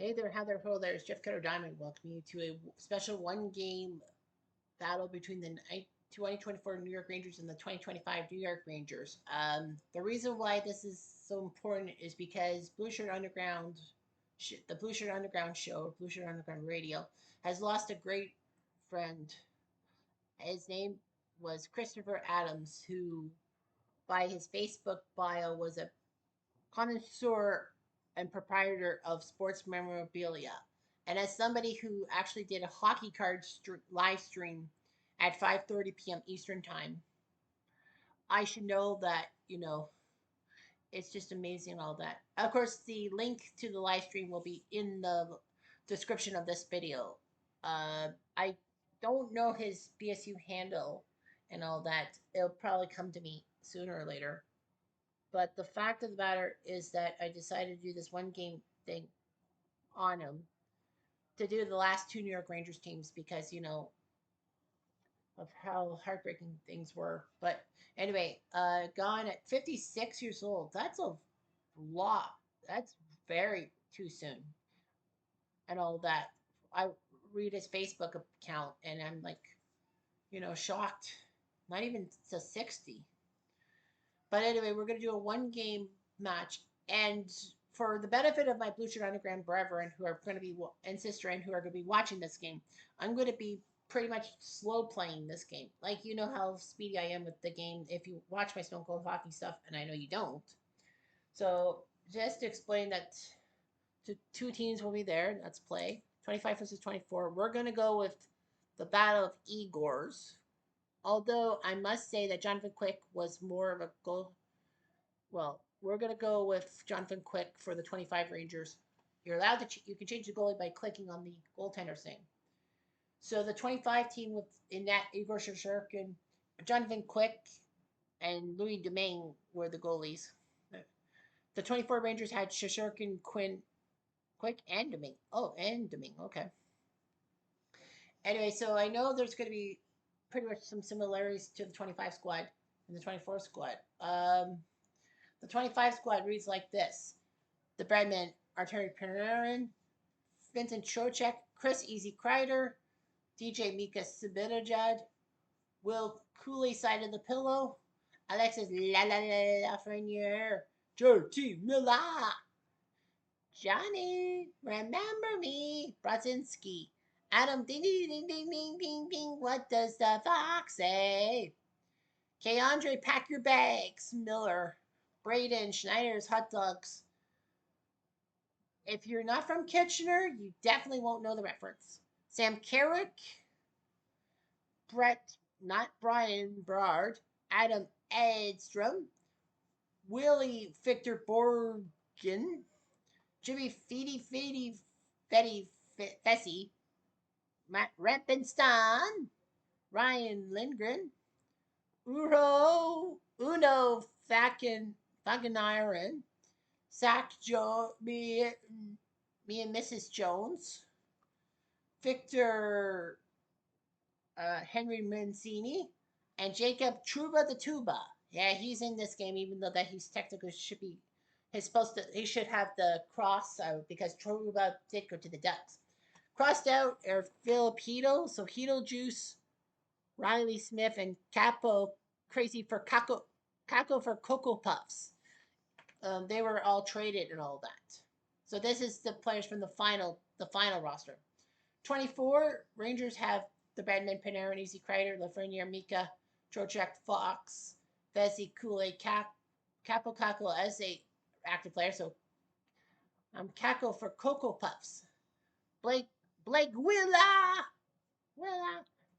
Hey there, Heather. Hello there. It's Jeff Cutter Diamond. Welcome you to a special one-game battle between the 2024 New York Rangers and the 2025 New York Rangers. The reason why this is so important is because the Blue Shirt Underground show, Blue Shirt Underground Radio, has lost a great friend. His name was Christopher Adams, who, by his Facebook bio, was a connoisseur and proprietor of sports memorabilia. And as somebody who actually did a hockey card live stream at 5:30 p.m. Eastern Time, I should know that, it's just amazing all that. Of course, the link to the live stream will be in the description of this video. I don't know his BSU handle and all that. It'll probably come to me sooner or later. But the fact of the matter is that I decided to do this one game thing on him to do the last two New York Rangers teams because, of how heartbreaking things were. But anyway, gone at 56 years old. That's a lot. That's very too soon and all that. I read his Facebook account and I'm like, shocked. Not even to 60. But anyway, we're going to do a one game match. And for the benefit of my Blue Shirt Underground brethren who are going to be, and sister, and who are going to be watching this game, I'm going to be pretty much slow playing this game. Like, you know how speedy I am with the game if you watch my Stone Cold Hockey stuff, and I know you don't. So, just to explain that two teams will be there. Let's play 25 versus 24. We're going to go with the Battle of Igors. Although I must say that Jonathan Quick was more of a goal. Well, we're gonna go with Jonathan Quick for the 25 Rangers. You're allowed to you can change the goalie by clicking on the goaltender thing. So the 25 team with in that Igor Shosherkin, Jonathan Quick, and Louis Domingue were the goalies. The 24 Rangers had Shosherkin, Quick, and Domingue. Oh, and Domingue. Okay. Anyway, so I know there's going to be pretty much some similarities to the 25 squad and the 24 squad. The 25 squad reads like this: the Breadman, Arturi Panarin, Vincent Trocheck, Chris Easy Kreider, DJ Mika Zibanejad, Will Cooley side of the pillow, Alexis Lafreniere, JT Miller, Johnny, remember me, Brodzinski, Adam ding ding ding ding ding ding ding, what does the fox say? K. Andre, pack your bags, Miller, Braden, Schneider's hot dogs. If you're not from Kitchener, you definitely won't know the reference. Sam Carrick, Brett, not Brian Brard, Adam Edstrom, Willie Victor Borgen, Jimmy Fetty Fessy, Matt Rempenstein, Ryan Lindgren, Uno Faganiron, me and Mrs. Jones, Victor Henry Mancini, and Jacob Truba the Tuba. Yeah, he's in this game, even though that he's technically should be. He should have the cross because Truba did go to the Ducks. Crossed out are Filipino, so Hito Juice, Riley Smith, and Capo Crazy for Caco for Cocoa Puffs. They were all traded and all that. So this is the players from the final roster. 24 Rangers have the Badman, Panarin, Easy Kreider, Lafreniere, Mika, Trocheck, Fox, Vesey, Kool-Aid, Capo Caco as a active player. So I'm Caco for Cocoa Puffs. Blake Willa,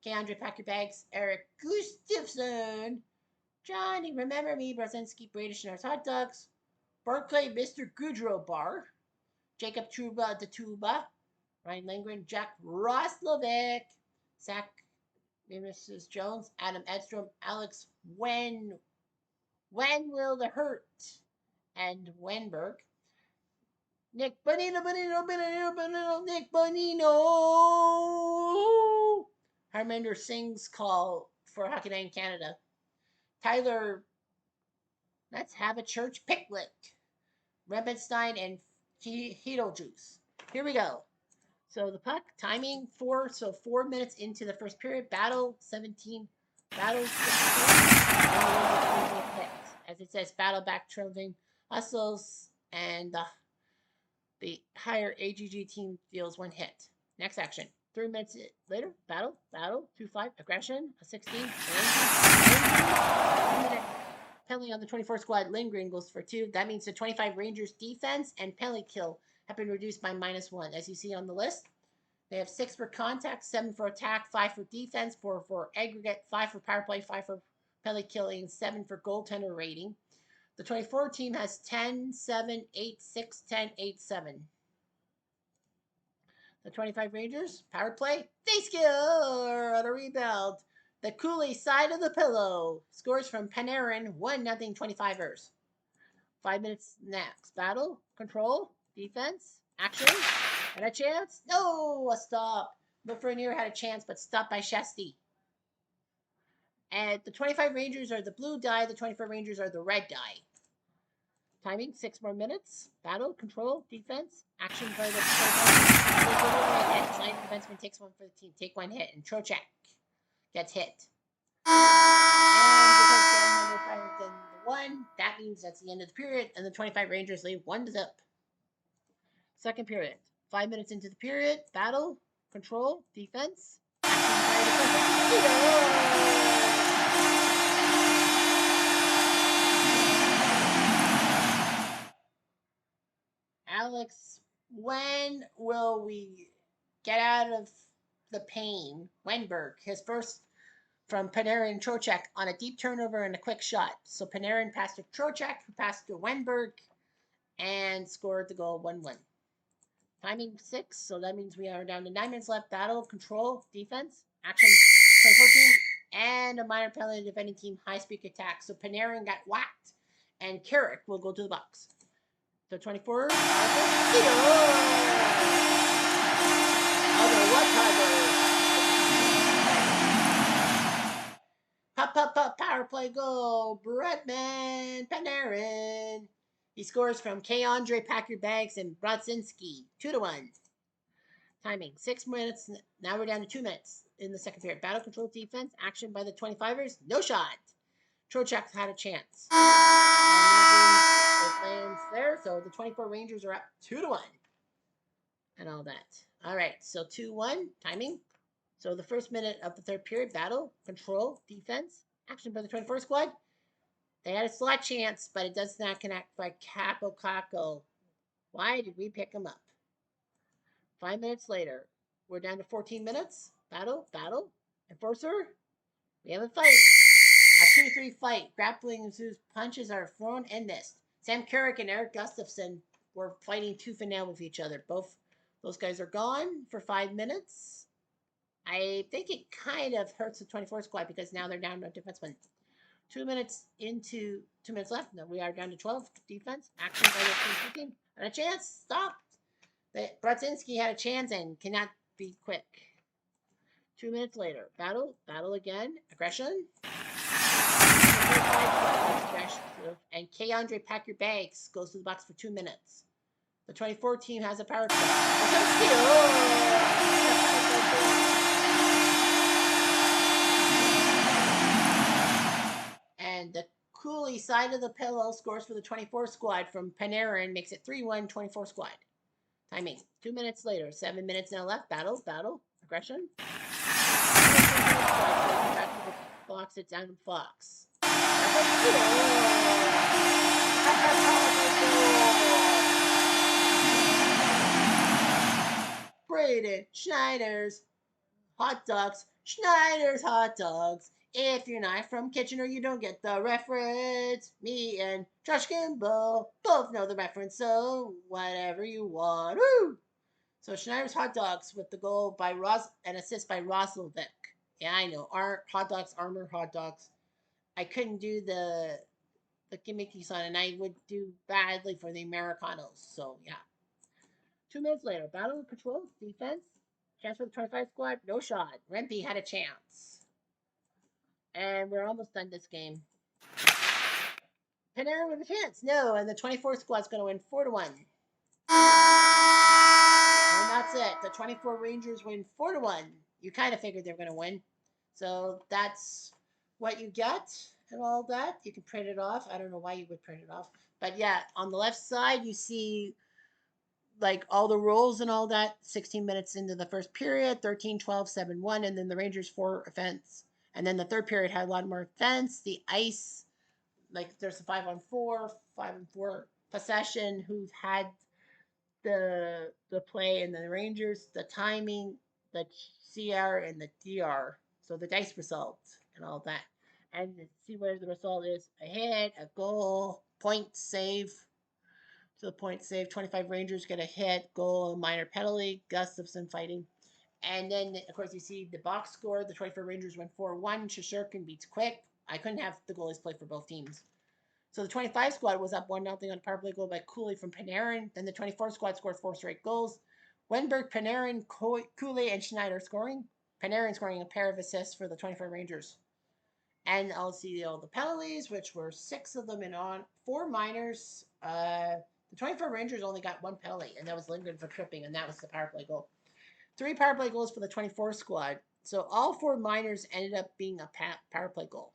Keandre Pack Your Bags, Eric Gustafson, Johnny Remember Me, Brzezinski, Brady Schneider's Hot Dogs, Barclay, Mr. Goudreau Bar, Jacob Truba, the Tuba, Ryan Lindgren, Jack Roslovic, Zach Mrs. Jones, Adam Edstrom, Alex When Will the Hurt, and Wenberg, Nick Bonino, Nick Bonino, Harminder Singh's call for Hockey Night in Canada, Tyler, let's have a church picnic, Rebenstein, and Hito Juice. Here we go. So the puck timing 4, so 4 minutes into the first period. Battle 17, battle 16. As it says, battle back trailing hustles, and the higher AGG team deals 1 hit. Next action. 3 minutes later, battle 2-5, aggression, a 16, an 18, 2-minute penalty on the 24 squad. Lindgren goes for 2. That means the 25 Rangers defense and penalty kill have been reduced by -1. As you see on the list, they have 6 for contact, 7 for attack, 5 for defense, 4 for aggregate, 5 for power play, 5 for penalty killing, 7 for goaltender rating. The 24 team has 10, 7, 8, 6, 10, 8, 7. The 25 Rangers, power play, they score on a rebound. The Cooley side of the pillow scores from Panarin, 1-0 25ers. 5 minutes next. Battle, control, defense, action, and a chance. No, a stop. Lafreniere had a chance, but stopped by Shesty. And the 25 Rangers are the blue die. The 24 Rangers are the red die. Timing, 6 more minutes. Battle, control, defense, action by the 25. Sign defenseman takes 1 for the team. Take 1 hit, and Trocheck gets hit. And because they're number 5 than the 1, that means that's the end of the period, and the 25 Rangers leave 1-0. Second period. 5 minutes into the period. Battle, control, defense, action by the 25. Alex, when will we get out of the pain? Wenberg, his first from Panarin Trocheck on a deep turnover and a quick shot. So Panarin passed to Trocheck, who passed to Wenberg, and scored the goal 1-1. Timing 6, so that means we are down to 9 minutes left. Battle, control, defense, action, 24 team, and a minor penalty to defending team, high-speed attack. So Panarin got whacked, and Carrick will go to the box. So 24. Other one-timer. Power play goal. Bretman Panarin. He scores from K-Andre, Pack Your Bags, and Brodzinski. 2-1. Timing 6 minutes. Now we're down to 2 minutes in the second period. Battle control defense. Action by the 25ers. No shot. Trocheck had a chance. It lands there, so the 24 Rangers are up 2-1. And all that. All right, so 2-1, timing. So the first minute of the third period, battle, control, defense, action by the 24 squad. They had a slot chance, but it does not connect by Capo Caco. Why did we pick him up? 5 minutes later, we're down to 14 minutes. Battle, enforcer. We have a fight. A 2-3 fight. Grappling whose punches are thrown and missed. Sam Carrick and Eric Gustafson were fighting tooth and nail with each other. Both those guys are gone for 5 minutes. I think it kind of hurts the 24 squad because now they're down to a defenseman. 2 minutes into 2 minutes left. No, we are down to 12. Defense. Action by the team. And a chance. Stop. Brodzinski had a chance and cannot be quick. 2 minutes later. Battle again. Aggression. And K-Andre, Pack Your Bags goes to the box for 2 minutes. The 24 team has a power play. And the Cooley side of the pillow scores for the 24 squad from Panarin, makes it 3-1 24 squad. Timing 2 minutes later. 7 minutes now left. Battle, aggression. Fox, it's down to Fox. Braden Schneider's hot dogs. Schneider's hot dogs. If you're not from Kitchener, you don't get the reference. Me and Josh Kimball both know the reference, so whatever you want. Woo! So Schneider's hot dogs with the goal by and assist by Roslovic. Yeah, I know. Hot dogs, Armor hot dogs. I couldn't do the gimmicky son, and I would do badly for the Americanos. So yeah. 2 minutes later, battle control, defense, chance for the 25 squad, no shot. Rempe had a chance. And we're almost done this game. Panarin with a chance. No, and the 24 squad's going to win 4-1. 24 Rangers win 4-1. You kind of figured they were going to win. So that's what you get and all that. You can print it off. I don't know why you would print it off. But yeah, on the left side, you see like all the rules and all that. 16 minutes into the first period, 13, 12, 7, 1. And then the Rangers 4 offense. And then the third period had a lot more offense. The ice, like there's a 5-on-4, 5-on-4 possession, who's had the play and the Rangers, the timing, the CR and the DR. So the dice result and all that. And see where the result is: a hit, a goal, point save. So the point save, 25 Rangers get a hit, goal, a minor penalty, Gustafson fighting. And then, of course, you see the box score. The 24 Rangers went 4-1. Shesterkin beats Quick. I couldn't have the goalies play for both teams. So the 25 squad was up 1-0 on a power play goal by Cooley from Panarin. Then the 24 squad scored 4 straight goals. Wenberg, Panarin, Cooley, and Schneider scoring. Panarin scoring a pair of assists for the 24 Rangers. And I'll see all the penalties, which were 6 of them in on 4 minors. The 24 Rangers only got 1 penalty, and that was Lindgren for tripping, and that was the power play goal. 3 power play goals for the 24 squad. So all 4 minors ended up being a power play goal.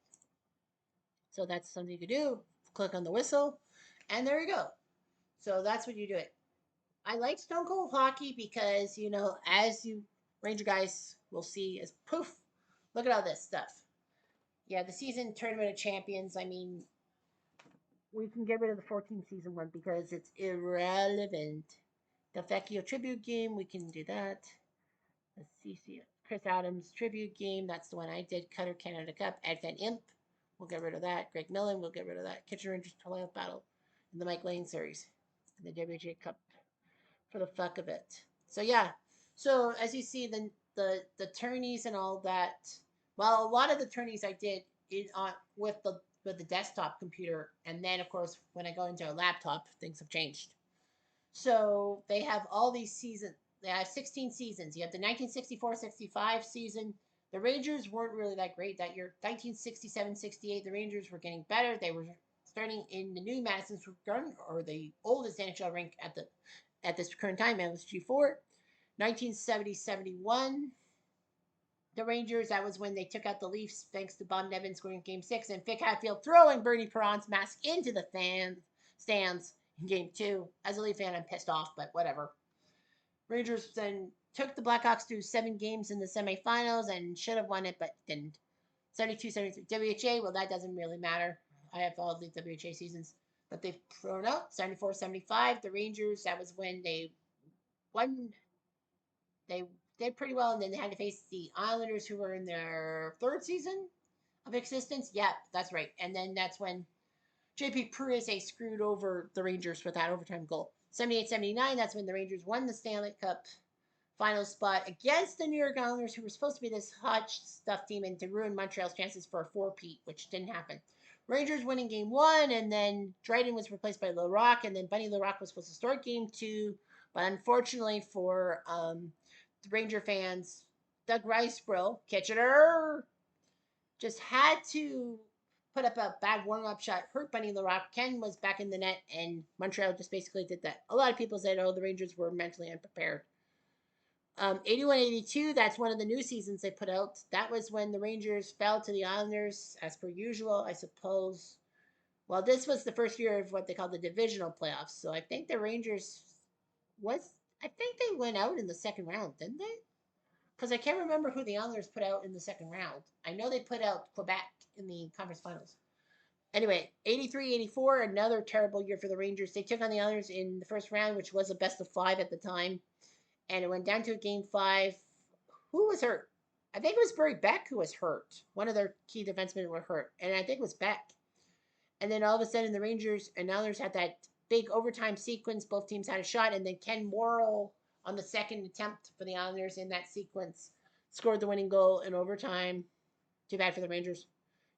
So that's something you could do. Click on the whistle, and there you go. So that's what you do it. I like Stone Cold Hockey because, you know, as you Ranger guys will see, is poof, look at all this stuff. Yeah, the season Tournament of Champions, I mean, we can get rid of the 14 season one because it's irrelevant. The Vecchio tribute game, we can do that. Let's see, Chris Adams tribute game, that's the one I did. Cutter Canada Cup, Ed Van Imp, we'll get rid of that. Greg Millen, we'll get rid of that. Kitchener Rangers playoff battle in the Mike Lane series, and the WJ Cup for the fuck of it. So yeah, so as you see, the tourneys and all that. Well, a lot of the tourneys I did on with the desktop computer, and then of course when I go into a laptop, things have changed. So they have all these seasons. They have 16 seasons. You have the 1964-65 season. The Rangers weren't really that great that year. 1967-68, the Rangers were getting better. They were starting in the new Madison Square Garden, or the oldest NHL rink at this current time, MSG4. 1970-71, the Rangers, that was when they took out the Leafs thanks to Bob Nevin scoring Game 6 and Vic Hadfield throwing Bernie Perron's mask into the stands in Game 2. As a Leaf fan, I'm pissed off, but whatever. Rangers then took the Blackhawks to 7 games in the semifinals and should have won it, but didn't. 72-73 WHA, well, that doesn't really matter. I have all the WHA seasons that they've thrown out. 74-75, the Rangers, that was when they won. They did pretty well, and then they had to face the Islanders, who were in their 3rd season of existence. Yep, that's right. And then that's when JP Parise screwed over the Rangers with that overtime goal. 78-79, that's when the Rangers won the Stanley Cup final spot against the New York Islanders, who were supposed to be this hot stuff team and to ruin Montreal's chances for a 4-peat, which didn't happen. Rangers winning Game 1, and then Dryden was replaced by Larocque, and then Bunny Larocque was supposed to start Game 2, but unfortunately for the Ranger fans, Doug Riceborough, Kitchener, just had to put up a bad warm-up shot, hurt Bunny Larocque. Ken was back in the net, and Montreal just basically did that. A lot of people said, oh, the Rangers were mentally unprepared. 81-82, that's one of the new seasons they put out. That was when the Rangers fell to the Islanders, as per usual, I suppose. Well, this was the first year of what they call the divisional playoffs, so I think the Rangers I think they went out in the second round, didn't they? Because I can't remember who the Islanders put out in the second round. I know they put out Quebec in the conference finals. Anyway, 83-84, another terrible year for the Rangers. They took on the Islanders in the first round, which was a best of 5 at the time. And it went down to a Game 5. Who was hurt? I think it was Barry Beck who was hurt. One of their key defensemen were hurt. And I think it was Beck. And then all of a sudden, the Rangers and Islanders had that big overtime sequence. Both teams had a shot. And then Ken Morrill, on the second attempt for the Islanders in that sequence, scored the winning goal in overtime. Too bad for the Rangers.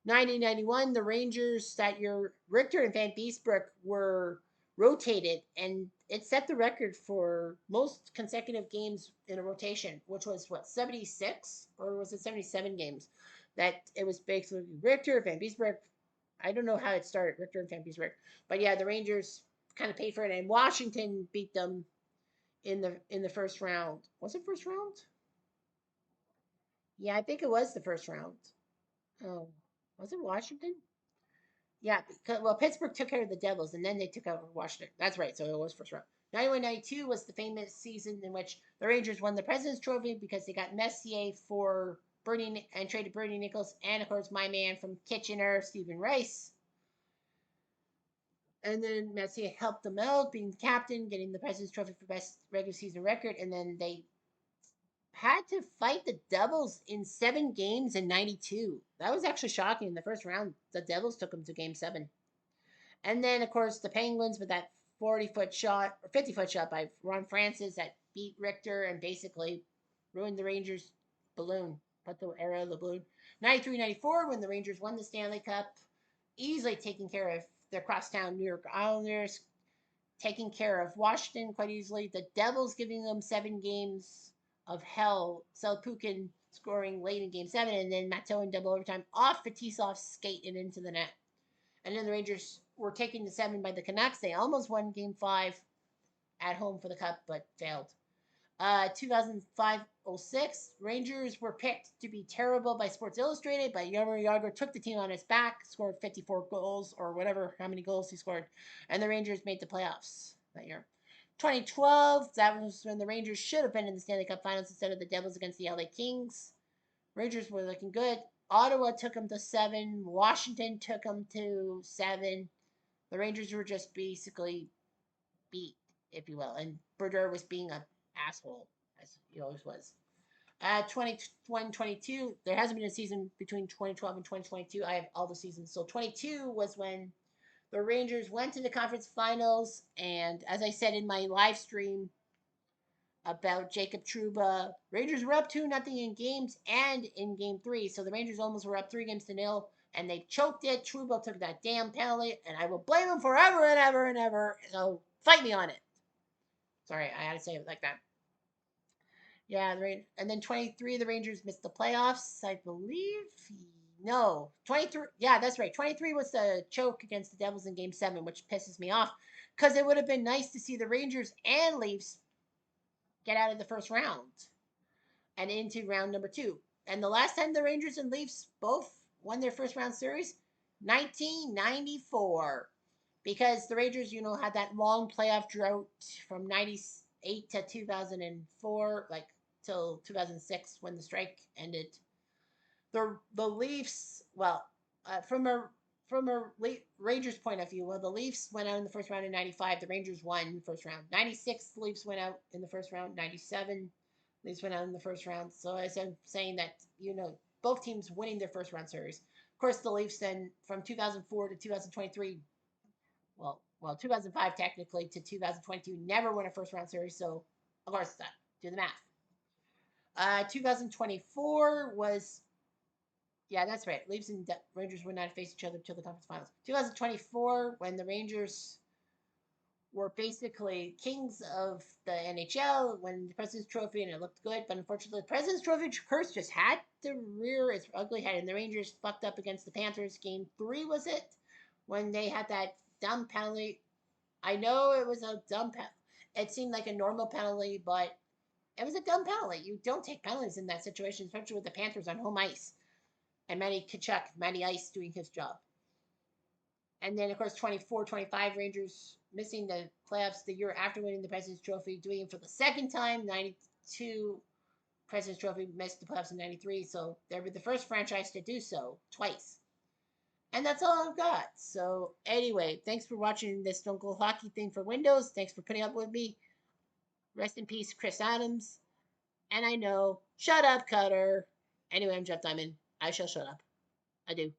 1991, the Rangers that year, Richter and Van Beesbroek were rotated, and it set the record for most consecutive games in a rotation, which was, 76? Or was it 77 games? That it was basically Richter, Van Beesbroek. I don't know how it started, Richter and Van Beesbroek. But yeah, the Rangers kind of paid for it, and Washington beat them in the first round. Was it first round? Yeah, I think it was the first round. Oh, was it Washington? Yeah, because, well, Pittsburgh took care of the Devils, and then they took out Washington. That's right. So it was first round. 91-92 was the famous season in which the Rangers won the President's Trophy because they got Messier for Bernie and traded Bernie Nichols, and of course my man from Kitchener, Stephen Rice. And then Messier helped them out, being captain, getting the President's Trophy for best regular season record, and then they had to fight the Devils in 7 games in '92. That was actually shocking. In the first round, the Devils took them to Game 7. And then, of course, the Penguins with that 40-foot shot or 50-foot shot by Ron Francis that beat Richter and basically ruined the Rangers' balloon, put the era of the balloon. 93-94, when the Rangers won the Stanley Cup, easily taking care of their crosstown New York Islanders, taking care of Washington quite easily. The Devils giving them 7 games of hell. Selpukin scoring late in Game 7, and then Matteau in double overtime off Fetisov's skate and into the net. And then the Rangers were taken to 7 by the Canucks. They almost won Game 5 at home for the Cup, but failed. 2005-06, Rangers were picked to be terrible by Sports Illustrated, but Jaromir Jagr took the team on his back, scored 54 goals, or whatever, how many goals he scored, and the Rangers made the playoffs that year. 2012, that was when the Rangers should have been in the Stanley Cup Finals instead of the Devils against the LA Kings. Rangers were looking good. Ottawa took them to 7. Washington took them to 7. The Rangers were just basically beat, if you will. And Brodeur was being an asshole, as he always was. 2022, there hasn't been a season between 2012 and 2022. I have all the seasons. So 22 was when the Rangers went to the conference finals. And as I said in my live stream about Jacob Trouba, Rangers were up 2-0 in games and in game 3. So the Rangers almost were up 3-0, and they choked it. Trouba took that damn penalty, and I will blame him forever and ever and ever. So fight me on it. Sorry, I had to say it like that. Yeah, and then 23, the Rangers missed the playoffs, I believe. No, 23. Yeah, that's right. 23 was the choke against the Devils in Game 7, which pisses me off because it would have been nice to see the Rangers and Leafs get out of the first round and into round number 2. And the last time the Rangers and Leafs both won their first round series, 1994, because the Rangers, had that long playoff drought from 98 to 2004, like till 2006 when the strike ended. The Leafs, well, from a Rangers point of view, well, the Leafs went out in the first round in '95. The Rangers won in the first round. '96, the Leafs went out in the first round. '97, Leafs went out in the first round. So as I'm saying that, both teams winning their first round series. Of course, the Leafs then from 2004 to 2023, well, 2005 technically to 2022, never won a first round series. So of course, do the math. 2024 was, yeah, that's right. Leafs and Rangers would not face each other until the conference finals. 2024, when the Rangers were basically kings of the NHL, when the President's Trophy, and it looked good, but unfortunately, the President's Trophy curse just had to rear its ugly head, and the Rangers fucked up against the Panthers. Game 3 was it, when they had that dumb penalty. I know it was a dumb penalty. It seemed like a normal penalty, but it was a dumb penalty. You don't take penalties in that situation, especially with the Panthers on home ice and Matty Tkachuk, Matty Ice doing his job. And then, of course, 24, 25 Rangers missing the playoffs the year after winning the President's Trophy, doing it for the second time. 92 President's Trophy, missed the playoffs in 93. So they were the first franchise to do so twice. And that's all I've got. So anyway, thanks for watching this Stone Cold Hockey thing for Windows. Thanks for putting up with me. Rest in peace, Chris Adams. And I know, shut up, Cutter. Anyway, I'm Jeff Diamond. I shall shut up. I do.